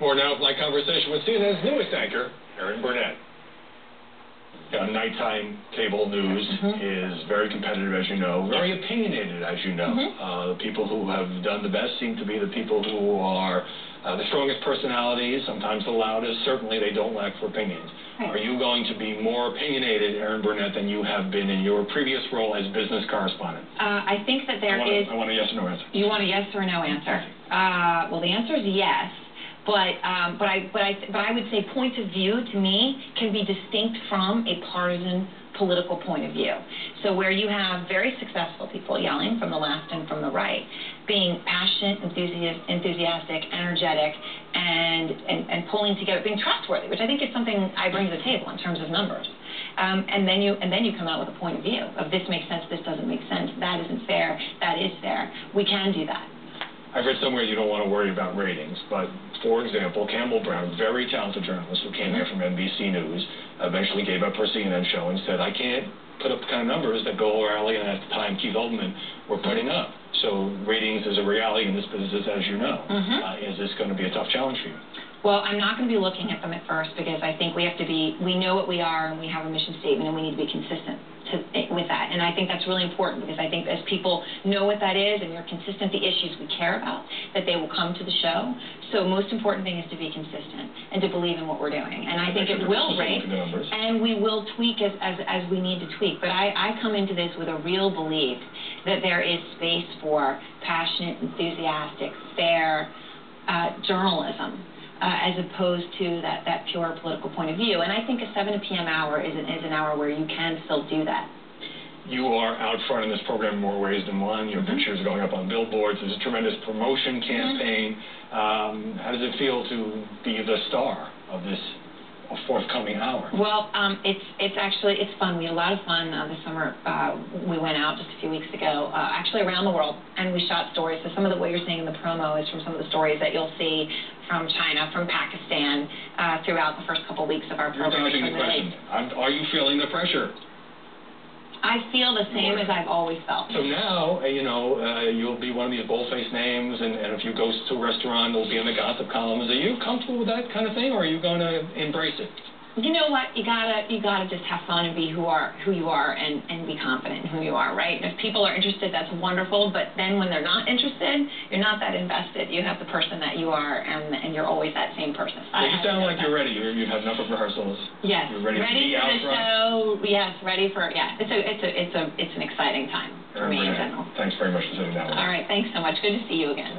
More now of my conversation with CNN's newest anchor, Erin Burnett. Nighttime cable news is very competitive, as you know, very opinionated, as you know. The people who have done the best seem to be the people who are the strongest personalities, sometimes the loudest. Certainly, they don't lack for opinions. Right. Are you going to be more opinionated, Erin Burnett, than you have been in your previous role as business correspondent? I think that I want a yes or no answer. You want a yes or no answer? Well, the answer is yes. But I would say point of view, to me, can be distinct from a partisan political point of view. So where you have very successful people yelling from the left and from the right, being passionate, enthusiastic, energetic, and pulling together, being trustworthy, which I think is something I bring to the table in terms of numbers. And then you come out with a point of view of this makes sense, this doesn't make sense, that isn't fair, that is fair. We can do that. I've read somewhere you don't want to worry about ratings, but for example, Campbell Brown, very talented journalist who came here from NBC News, eventually gave up her CNN show and said, I can't put up the kind of numbers that Bill O'Reilly and at the time Keith Olbermann were putting up. So ratings is a reality in this business, as you know. Is this going to be a tough challenge for you? Well, I'm not going to be looking at them at first because I think we know what we are and we have a mission statement and we need to be consistent with that. And I think that's really important because I think as people know what that is and you're consistent, the issues we care about, that they will come to the show. So most important thing is to be consistent and to believe in what we're doing. And I think it will rate and we will tweak as we need to tweak. But I come into this with a real belief that there is space for passionate, enthusiastic, fair journalism. As opposed to that pure political point of view. And I think a 7 p.m. hour is an hour where you can still do that. You are out front in this program in more ways than one. Your pictures are going up on billboards. There's a tremendous promotion campaign. How does it feel to be the star of this forthcoming hour? Well, it's fun. We had a lot of fun this summer. We went out just a few weeks ago, actually around the world, and we shot stories. So some of what you're seeing in the promo is from some of the stories that you'll see from China, from Pakistan, throughout the first couple of weeks of our program. You're dodging the question. Are you feeling the pressure? I feel the same as I've always felt. So now, you'll be one of these bold-faced names, and if you go to a restaurant, it'll be in the gossip columns. Are you comfortable with that kind of thing, or are you going to embrace it? You know what? You gotta just have fun and be who you are and be confident in who you are, right? And if people are interested, that's wonderful. But then when they're not interested, you're not that invested. You have the person that you are, and you're always that same person. Well, you sound like you're ready. You've had enough of rehearsals. Yes. You're ready for the show. Yes, ready for It's an exciting time for me in general. Thanks very much for sitting down with me. All right. Thanks so much. Good to see you again.